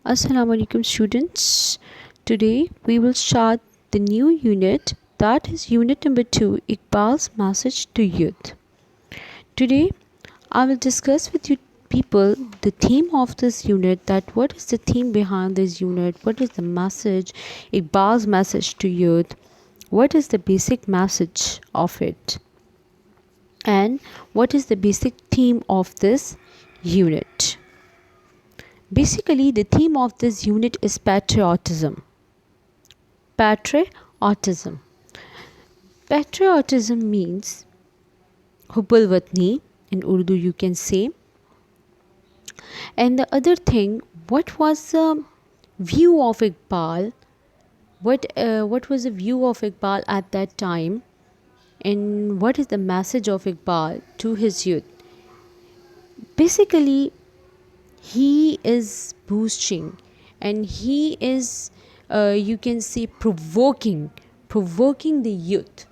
Assalamu alaikum students. Today we will start the new unit, that is unit number 2, Iqbal's message to youth. Today I will discuss with you people the theme of this unit, that what is the theme behind this unit, what is the message, Iqbal's message to youth, what is the basic message of it, and what is the basic theme of this unit. Basically, the theme of this unit is patriotism. Patriotism. Patriotism means Hubbul Watni in Urdu, you can say. And the other thing, what was the view of Iqbal? What was the view of Iqbal at that time? And what is the message of Iqbal to his youth? Basically, he is boosting and he is you can say provoking the youth.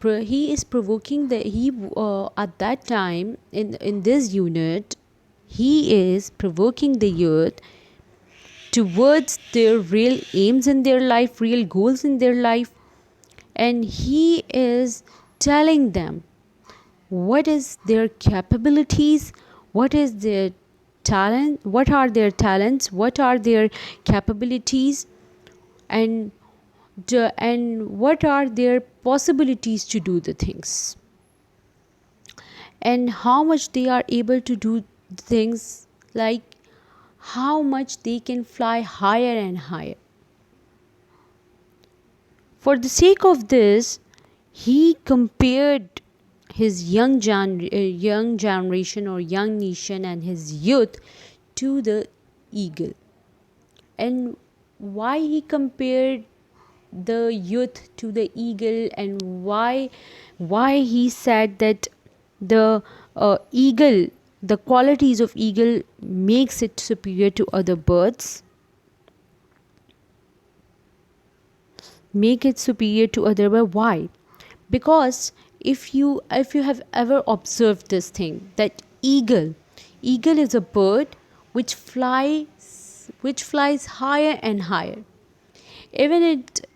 He is provoking at that time in this unit, he is provoking the youth towards their real aims in their life, real goals in their life, and he is telling them what is their capabilities, what is their talent, what are their talents, what are their capabilities, and what are their possibilities to do the things, and how much they are able to do things, like how much they can fly higher and higher. For the sake of this, he compared his young generation or young nation and his youth to the eagle. And why he compared the youth to the eagle, and why he said that the eagle, the qualities of eagle makes it superior to other birds, why? Because if you have ever observed this thing, that eagle is a bird which flies higher and higher. Even it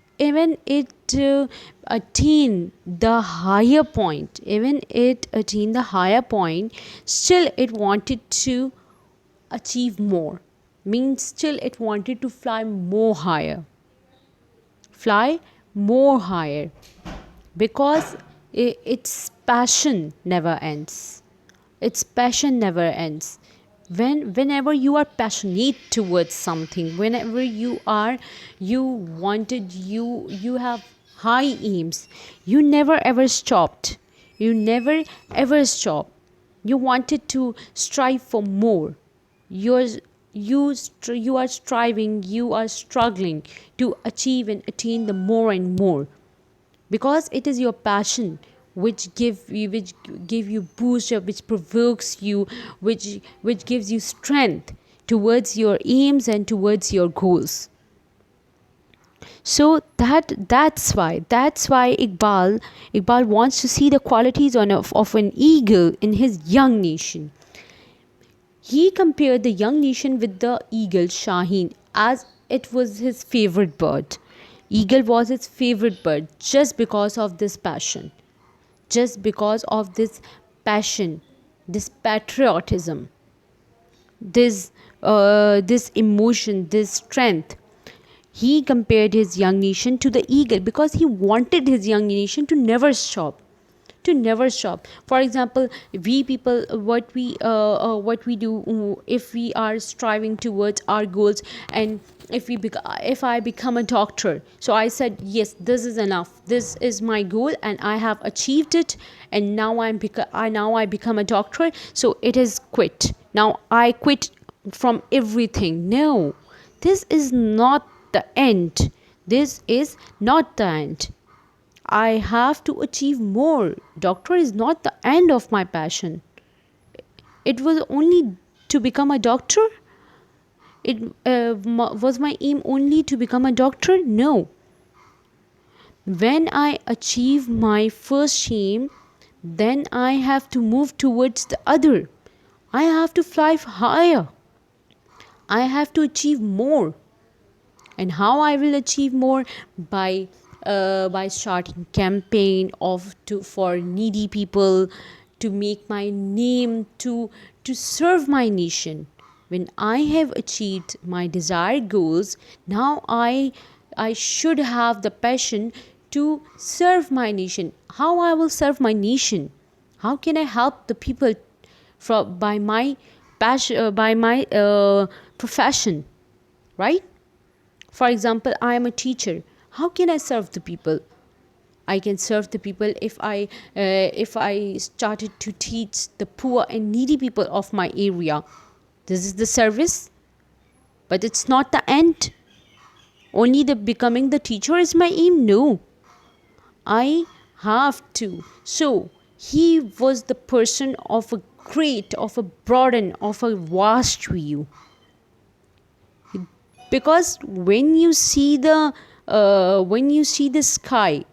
attain the higher point, still it wanted to achieve more, means still it wanted to fly more higher, because its passion never ends. Whenever you are passionate towards something, whenever you have high aims, you never ever stopped, you wanted to strive for more. You are striving, you are struggling to achieve and attain the more and more, because it is your passion which give you boost, or which provokes you, which gives you strength towards your aims and towards your goals. So that's why Iqbal wants to see the qualities of an eagle in his young nation. He compared the young nation with the eagle Shaheen, as it was his favorite bird. Eagle was his favorite bird just because of this passion, this patriotism, this emotion, this strength. He compared his young nation to the eagle because he wanted his young nation to never stop. For example, we people, what we do, if we are striving towards our goals, and if I become a doctor, so I said, yes, this is enough, this is my goal and I have achieved it, and now I become a doctor, so it is quit, now I quit from everything. No, this is not the end. I have to achieve more. Doctor is not the end of my passion. It was only to become a doctor? Was my aim only to become a doctor? No. When I achieve my first aim, then I have to move towards the other. I have to fly higher. I have to achieve more. And how I will achieve more? By starting campaign for needy people, to make my name, to serve my nation. When I have achieved my desired goals, now I should have the passion to serve my nation. How I will serve my nation? How can I help the people by my passion, by my profession, right? For example, I am a teacher. How can I serve the people? I can serve the people if I started to teach the poor and needy people of my area. This is the service, but it's not the end. Only the becoming the teacher is my aim. No, I have to. So he was the person of a great, of a broad, and of a vast view. Because when you see the sky,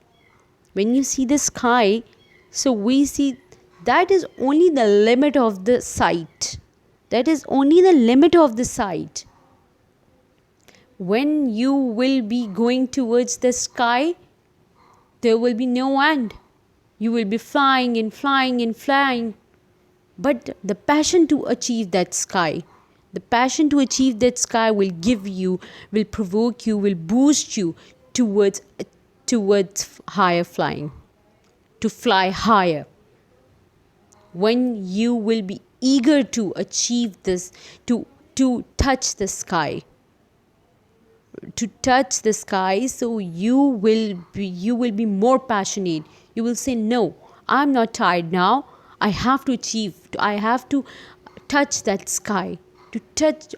so we see that is only the limit of the sight. That is only the limit of the sight. When you will be going towards the sky, there will be no end. You will be flying and flying and flying. But the passion to achieve that sky, will provoke you, will boost you towards higher flying, to fly higher. When you will be eager to achieve this, to touch the sky, so you will be more passionate. You will say, no, I'm not tired now. I have to achieve, I have to touch that sky.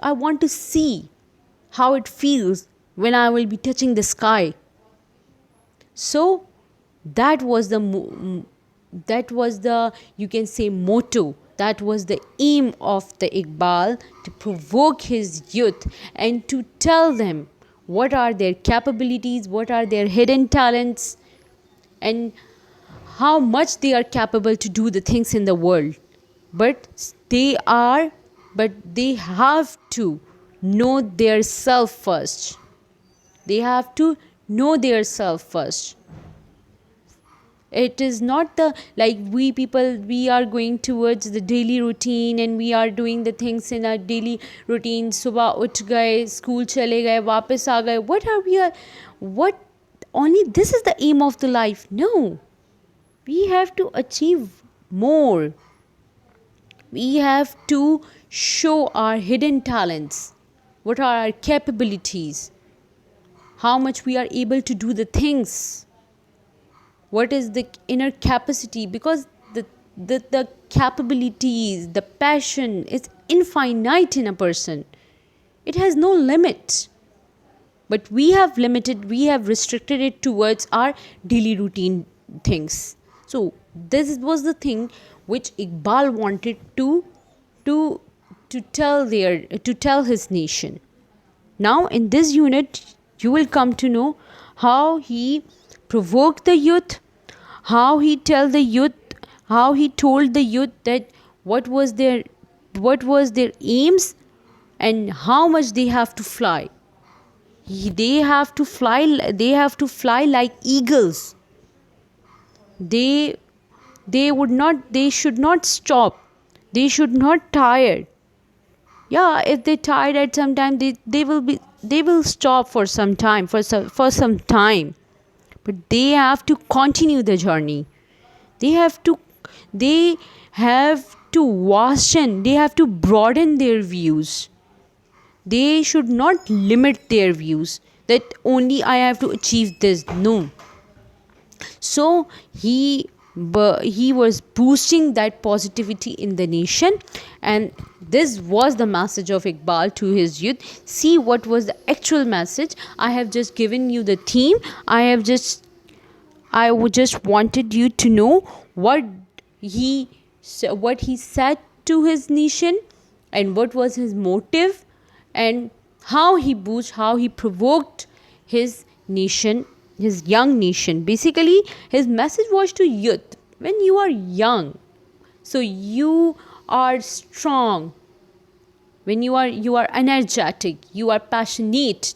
I want to see how it feels when I will be touching the sky. So that was the you can say motto, that was the aim of the Iqbal, to provoke his youth and to tell them what are their capabilities, what are their hidden talents, and how much they are capable to do the things in the world. But they have to know their self first. They have to know their self first. It is not the, like, we people, we are going towards the daily routine and we are doing the things in our daily routine. Subah uth gaye, school chale gaye, वापस आ गए. What only this is the aim of the life? No, we have to achieve more. We have to show our hidden talents. What are our capabilities? How much we are able to do the things. What is the inner capacity? Because the capabilities, the passion is infinite in a person. It has no limit. But we have restricted it towards our daily routine things. So this was the thing which Iqbal wanted to tell his nation. Now in this unit you will come to know how he provoked the youth, how he told the youth that what was their aims and how much they have to fly. They have to fly like eagles. They should not stop. They should not tire. Yeah, if they tired at some time, they will stop for some time, for some time. But they have to continue the journey. They have to widen, they have to broaden their views. They should not limit their views that only I have to achieve this. No. So he was boosting that positivity in the nation, and this was the message of Iqbal to his youth. See what was the actual message. I have just given you the theme. I just wanted you to know what he said to his nation and what was his motive, and how he provoked his nation, his young nation. Basically, his message was to youth. When you are young, so you are strong, when you are energetic, you are passionate.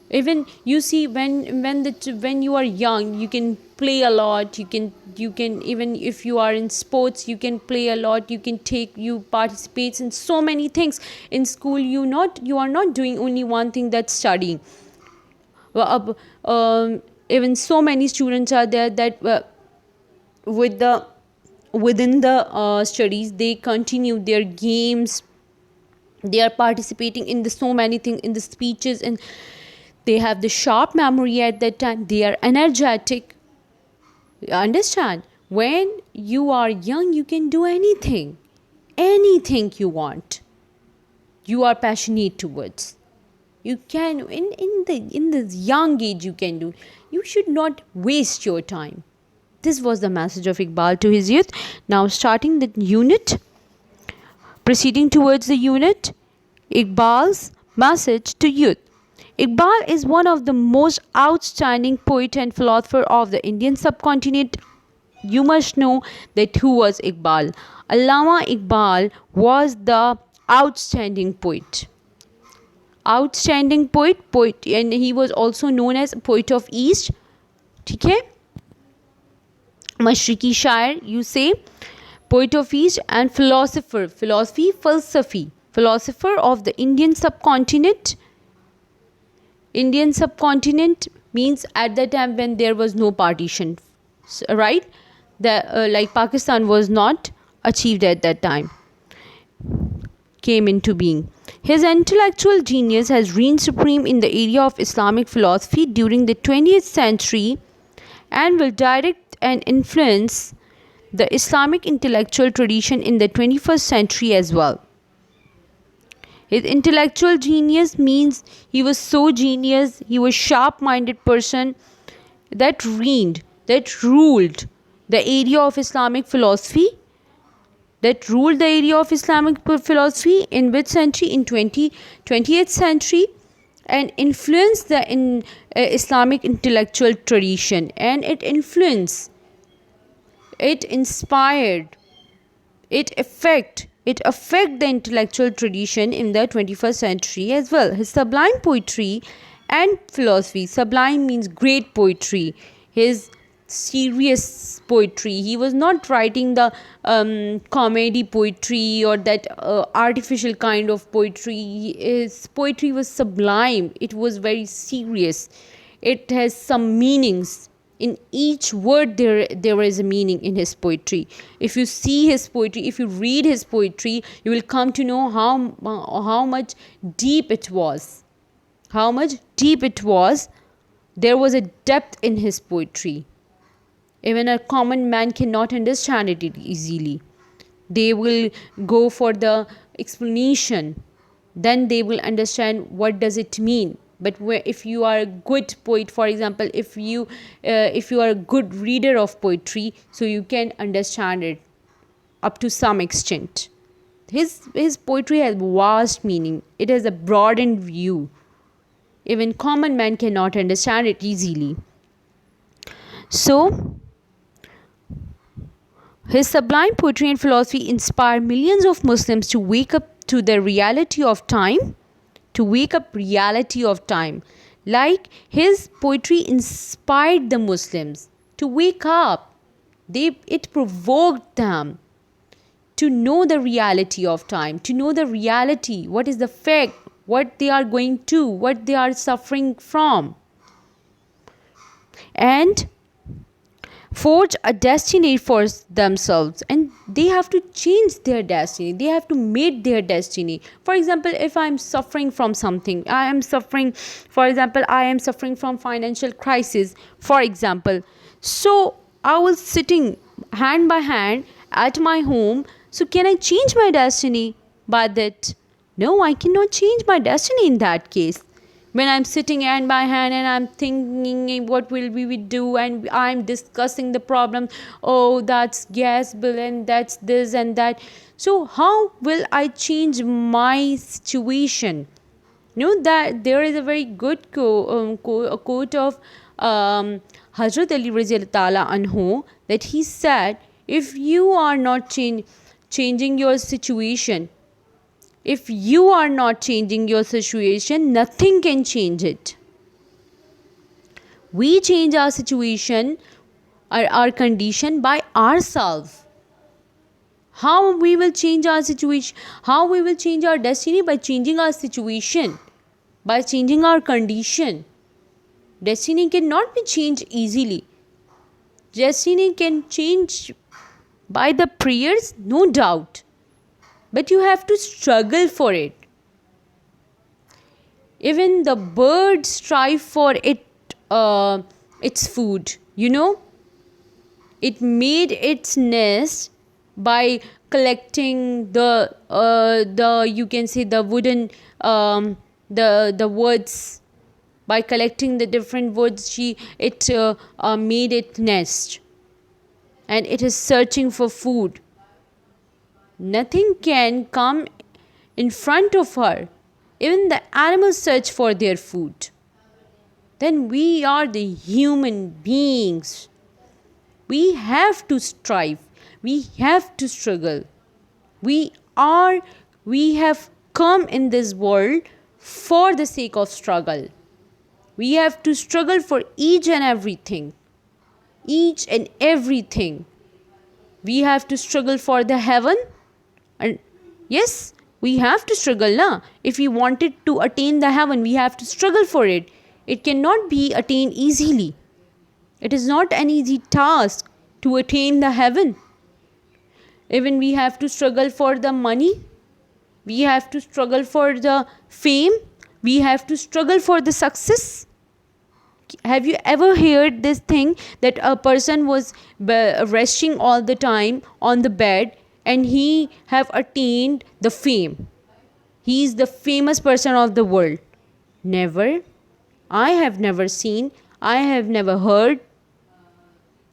Even you see, when you are young, you can play a lot, you can even if you are in sports, you can play a lot, you participate in so many things. In school, you are not doing only one thing, that's studying. Well, even so many students are there that with the within the studies, they continue their games, they are participating in the so many things, in the speeches, and they have the sharp memory at that time, they are energetic. Understand, when you are young, you can do anything you want, you are passionate towards. You can, in the young age, you can do. You should not waste your time. This was the message of Iqbal to his youth. Now starting the unit, proceeding towards the unit, Iqbal's message to youth. Iqbal is one of the most outstanding poet and philosopher of the Indian subcontinent. You must know that who was Iqbal. Allama Iqbal was the outstanding poet. Outstanding poet, and he was also known as poet of East. ठीक है, मशरिकी शायर, you say, poet of East, and philosopher of the Indian subcontinent. Indian subcontinent means at that time when there was no partition, right? Like Pakistan was not achieved at that time, came into being. His intellectual genius has reigned supreme in the area of Islamic philosophy during the 20th century and will direct and influence the Islamic intellectual tradition in the 21st century as well. His intellectual genius means he was so genius, he was sharp-minded person that reigned, that ruled the area of Islamic philosophy. In which century? In 20th century, and influenced the Islamic intellectual tradition, and it inspired, it affect the intellectual tradition in the 21st century as well. His sublime poetry and philosophy, sublime means great poetry, his serious poetry, he was not writing the comedy poetry or that artificial kind of poetry. His poetry was sublime, it was very serious, it has some meanings. In each word there is a meaning in his poetry. If you see his poetry, if you read his poetry, you will come to know how much deep it was. There was a depth in his poetry. Even a common man cannot understand it easily. They will go for the explanation, then they will understand what does it mean. But if you are a good poet, for example, if you are a good reader of poetry, so you can understand it up to some extent. His poetry has vast meaning, it has a broadened view. Even common man cannot understand it easily. So his sublime poetry and philosophy inspire millions of Muslims to wake up to the reality of time. Like his poetry inspired the Muslims to wake up. It provoked them to know the reality of time, to know the reality, what is the fact, what they are going to, what they are suffering from, and forge a destiny for themselves. And they have to change their destiny, they have to make their destiny. For example, if I am suffering from something, I am suffering from financial crisis, for example, so I was sitting hand by hand at my home. So can I change my destiny by that? No, I cannot change my destiny in that case. When I'm sitting hand by hand and I'm thinking what will we do, and I'm discussing the problem, oh, that's gas bill and that's this and that. So how will I change my situation? You know that there is a very good quote of Hazrat Ali Radhiyallahu Ta'ala Anhu, that he said, if you are not changing your situation, If you are not changing your situation, nothing can change it. We change our situation, our condition by ourselves. How we will change our situation? How we will change our destiny? By changing our situation, by changing our condition. Destiny cannot be changed easily. Destiny can change by the prayers, no doubt. But you have to struggle for it. Even the birds strive for its food. It made its nest by collecting the you can say the wooden the woods. By collecting the different woods, it made its nest, and it is searching for food. Nothing can come in front of her. Even the animals search for their food. Then we are the human beings. We have to strive. We have to struggle. We have come in this world for the sake of struggle. We have to struggle for each and everything. Each and everything. We have to struggle for the heaven. And yes, we have to struggle, na? If we wanted to attain the heaven, we have to struggle for it. It cannot be attained easily. It is not an easy task to attain the heaven. Even we have to struggle for the money. We have to struggle for the fame. We have to struggle for the success. Have you ever heard this thing that a person was resting all the time on the bed and he have attained the fame? He is the famous person of the world. Never. I have never seen. I have never heard.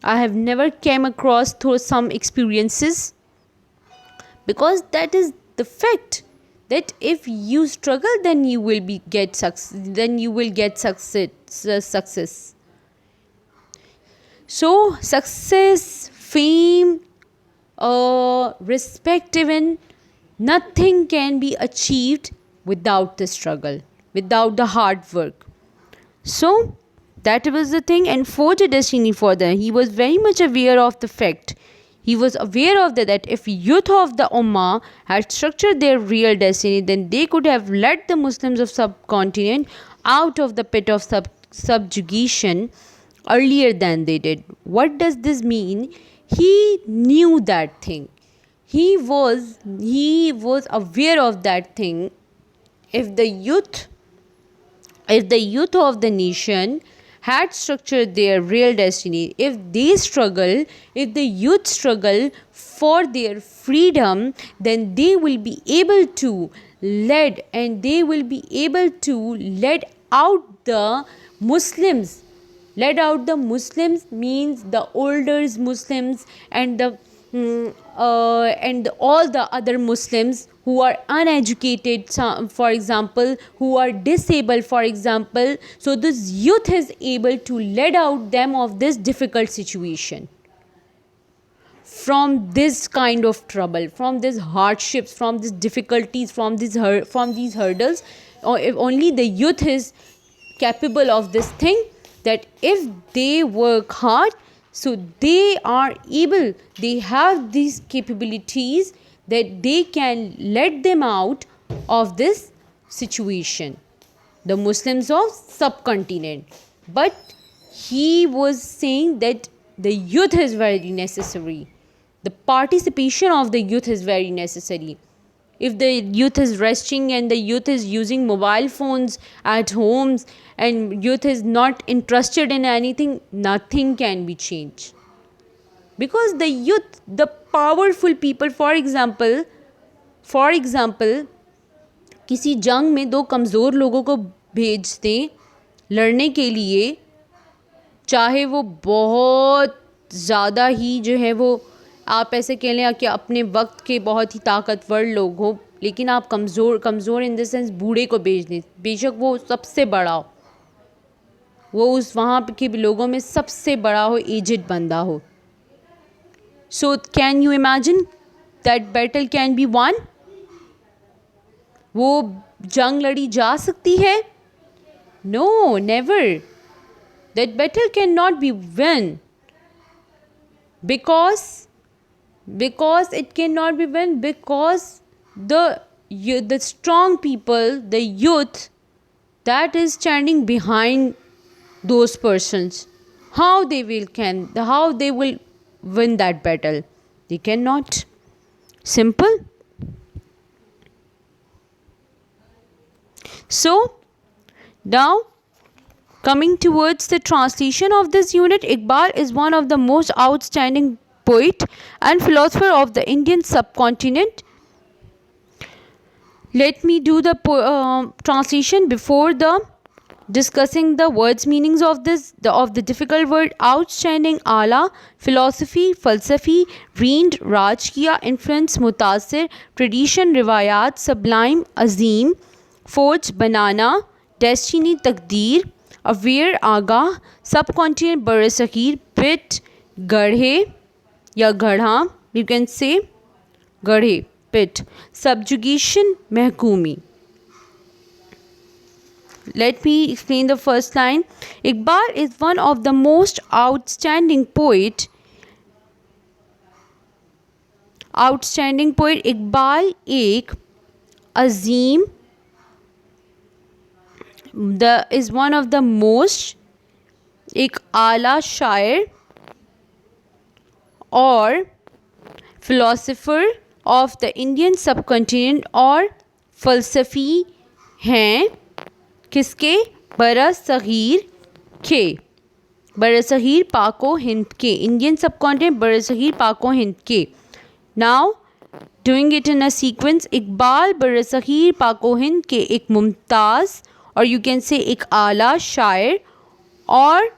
I have never came across through some experiences. Because that is the fact, that if you struggle, then you will get success. So success, fame, respect, even nothing can be achieved without the struggle, without the hard work. So that was the thing, and forged a destiny for them. He was very much aware of the fact. He was aware of that if youth of the Ummah had structured their real destiny, then they could have led the Muslims of subcontinent out of the pit of subjugation earlier than they did. What does this mean? He knew that thing. He was aware of that thing. If the youth of the nation had structured their real destiny, if the youth struggle for their freedom, then they will be able to lead out the Muslims. Led out the Muslims means the older Muslims and and all the other Muslims who are uneducated, for example, who are disabled, for example. So this youth is able to lead out them of this difficult situation, from this kind of trouble, from these hardships, from these difficulties, from these hurdles. Or if only the youth is capable of this thing, that if they work hard, so they have these capabilities that they can let them out of this situation, the Muslims of subcontinent. But he was saying that the youth is very necessary. The participation of the youth is very necessary. If the youth is resting and the youth is using mobile phones at homes and youth is not interested in anything, nothing can be changed. Because the youth, the powerful people, for example, किसी जंग में दो कमज़ोर लोगों को भेज दें लड़ने के लिए, चाहे वो बहुत ज़्यादा ही जो है वो आप ऐसे कह लें कि अपने वक्त के बहुत ही ताकतवर लोग हो, लेकिन आप कमज़ोर इन द सेंस बूढ़े को भेज दें, बेशक वो सबसे बड़ा हो, वो उस वहाँ के लोगों में सबसे बड़ा हो, एजेड बंदा हो. So can you imagine that battle can be won? वो जंग लड़ी जा सकती है? No, never. That battle cannot be won because it cannot be won because the strong people, the youth that is standing behind those persons, how they will win that battle? They cannot. Simple. So now, coming towards the translation of this unit, Iqbal is one of the most outstanding poet and philosopher of the Indian subcontinent. Let me do the translation before the discussing the words meanings of the difficult word. Outstanding, ala, philosophy, falsafi, reigned, raj kiya, influence, mutasir, tradition, riwayat, sublime, azim, forge, banana, destiny, takdeer, aware, आगाह, subcontinent, बरसगीर, pit, गढ़े या गढ़ा, you can say गढ़े, pit, subjugation, महकूमी. Let me explain the first line. Iqbal is one of the most outstanding poet. Iqbal एक अजीम is one of the most, एक आला शायर और philosopher of the Indian subcontinent और फ़लसफ़ी हैं किसके? बरसगीर के, बरसगीर पाको हिंद के, इंडियन सबकॉन्टिनेंट बरसगीर पाको हिंद के. Now doing it in a sequence. Iqbal बरसगीर पाको हिंद के एक मुमताज़ और यू कैन से एक आला शायर और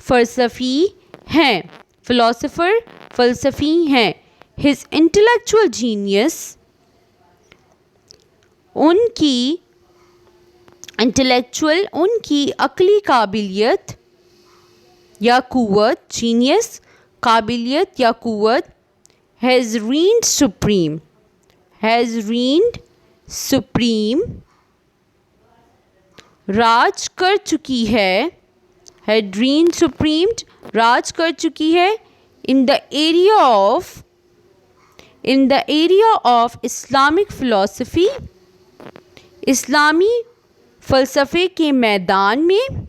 फ़लसफ़ी हैं, फ़िलोसोफर फ़लसफ़ी हैं. हिज इंटेलेक्चुअल जीनियस, उनकी अक्ली काबिलियत या कुव्वत, जीनियस काबिलियत या कुव्वत, हैज़ reigned supreme, राज कर चुकी है, had reigned supreme, राज कर चुकी है, in the area of Islamic philosophy, इस्लामी फ़लसफ़े के मैदान में,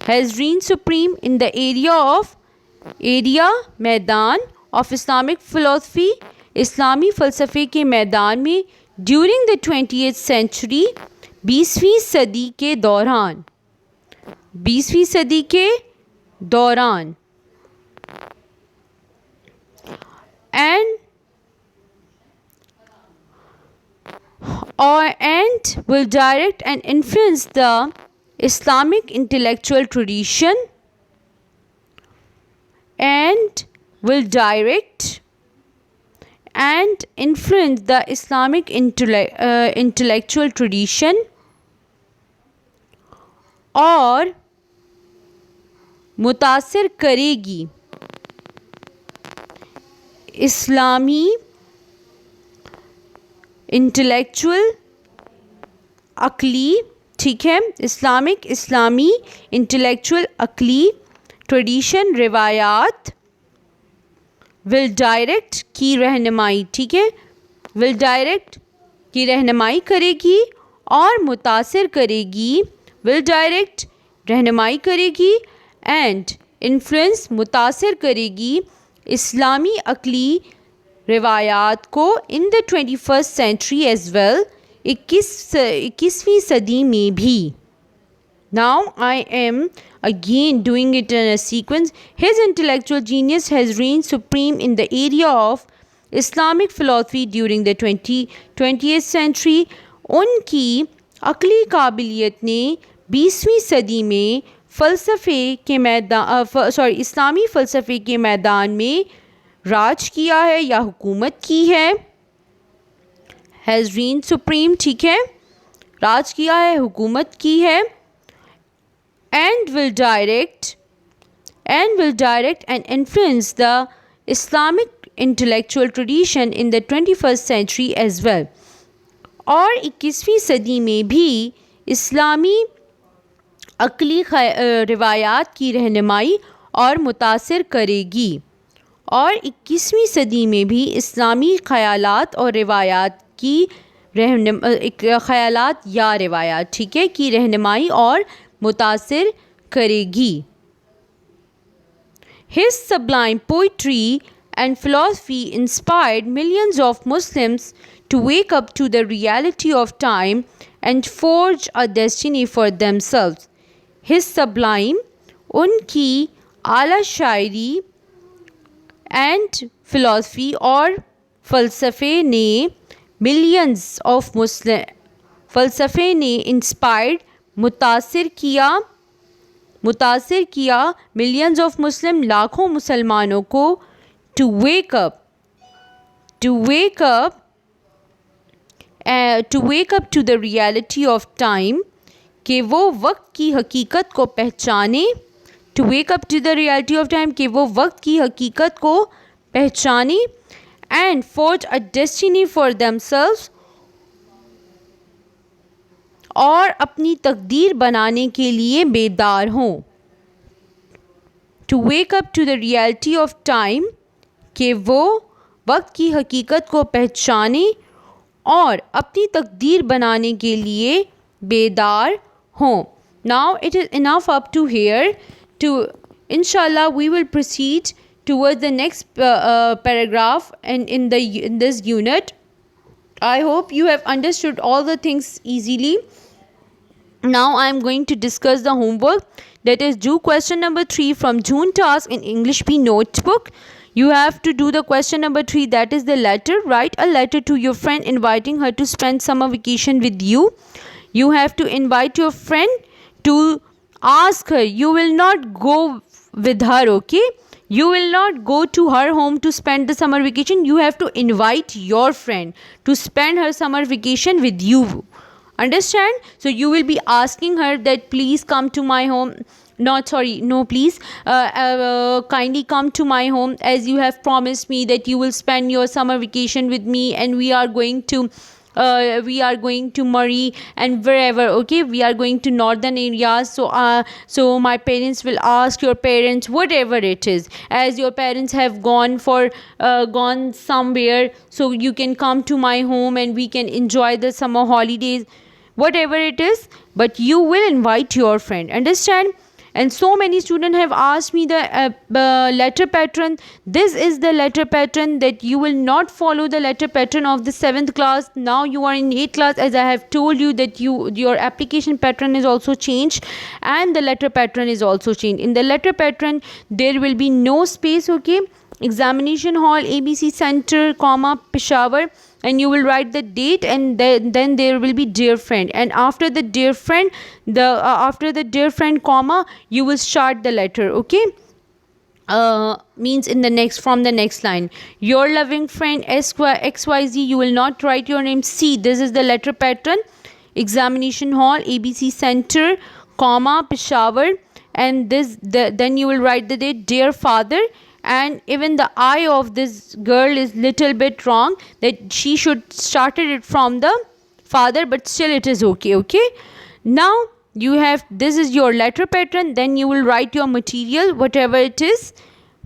has reigned supreme in the area मैदान of Islamic philosophy, इस्लामी फ़लसफ़े के मैदान में, during the 20th century, 20वीं सदी के दौरान, 20वीं सदी के दौरान, and will direct and influence the Islamic intellectual tradition, and will direct and influence the Islamic intellectual tradition और मुतासिर करेगी इस्लामी इंटेलेक्चुअल अक्ली, ठीक है, इस्लामी इंटेलेक्चुअल अक्ली ट्रेडिशन रिवायात, विल डायरेक्ट की रहनुमाई, ठीक है, विल डायरेक्ट की रहनुमाई करेगी और मुतासिर करेगी, विल डायरेक्ट रहनुमाई करेगी एंड इन्फ्लुएंस मुतासिर करेगी इस्लामी अक्ली रिवायात को in the 21st century as well, 21वीं सदी में भी. Now I am again doing it in a sequence. His intellectual genius has reigned supreme in the area of Islamic philosophy during the 20th century. उनकी अक्ली काबिलियत ने 20वीं सदी में इस्लामी फ़लसफ़े के मैदान में राज किया है या हुकूमत की है. हैज़ reigned supreme, ठीक है, राज किया है, हुकूमत की है. And will direct and influence the Islamic intellectual tradition in the 21st century as well. और 21वीं सदी में भी इस्लामी अक़ली रिवायात की रहनुमाई और मुतासिर करेगी। और 21वीं सदी में भी इस्लामी ख़यालात और रिवायात की ख़यालात या रिवायात, ठीक है, की रहनुमाई और मुतासिर करेगी। His sublime poetry and philosophy inspired millions of Muslims to wake up to the reality of time and forge a destiny for themselves. His sublime, उनकी आला शायरी एंड फिलॉसफी और फ़लसफ़े ने मिलियंस ऑफ मुस्लिम फ़लसफ़े ने इंस्पायर्ड मुतासिर किया millions of Muslim, लाखों मुसलमानों को to wake up to the reality of time, कि वो वक्त की हकीकत को पहचाने। To wake up to the reality of time, कि वो वक्त की हकीकत को पहचाने। And forge a destiny for themselves, और अपनी तकदीर बनाने के लिए बेदार हों। To wake up to the reality of time, कि वो वक्त की हकीकत को पहचाने और अपनी तकदीर बनाने के लिए बेदार हों। Now it is enough up to here. Inshallah we will proceed towards the next paragraph and in this unit. I hope you have understood all the things easily. Now I am going to discuss the homework, that is do question number 3 from June task in English B notebook. You have to do the question number 3, that is the letter. Write a letter to your friend inviting her to spend summer vacation with you. You have to invite your friend to ask her. You will not go with her, okay? You will not go to her home to spend the summer vacation. You have to invite your friend to spend her summer vacation with you. Understand? So you will be asking her that please come to my home. Please kindly come to my home, as you have promised me that you will spend your summer vacation with me, and we are going to Murray and wherever, okay? We are going to northern areas. So my parents will ask your parents, whatever it is, as your parents have gone somewhere, so you can come to my home and we can enjoy the summer holidays, whatever it is, but you will invite your friend. Understand? And so many students have asked me the letter pattern. This is the letter pattern, that you will not follow the letter pattern of the 7th class. Now you are in 8th class, as I have told you that your application pattern is also changed and the letter pattern is also changed. In the letter pattern there will be no space, okay? Examination hall, ABC Center, comma, Peshawar, and you will write the date, and then there will be dear friend, and after the dear friend, comma, you will start the letter, okay? Means from the next line, your loving friend XYZ. You will not write your name. C, this is the letter pattern. Examination hall, ABC Center, comma, Peshawar, and then you will write the date, dear father. And even the I of this girl is little bit wrong, that she should started it from the father, but still it is okay? Now this is your letter pattern. Then you will write your material, whatever it is,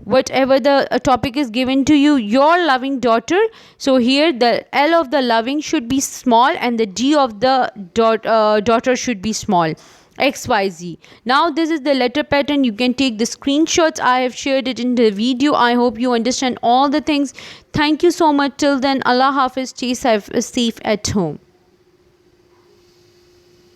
whatever the topic is given to you, your loving daughter. So here the L of the loving should be small and the D of the daughter should be small. XYZ. Now this is the letter pattern. You can take the screenshots. I have shared it in the video. I hope you understand all the things. Thank you so much. Till then, Allah Hafiz. Stay safe at home.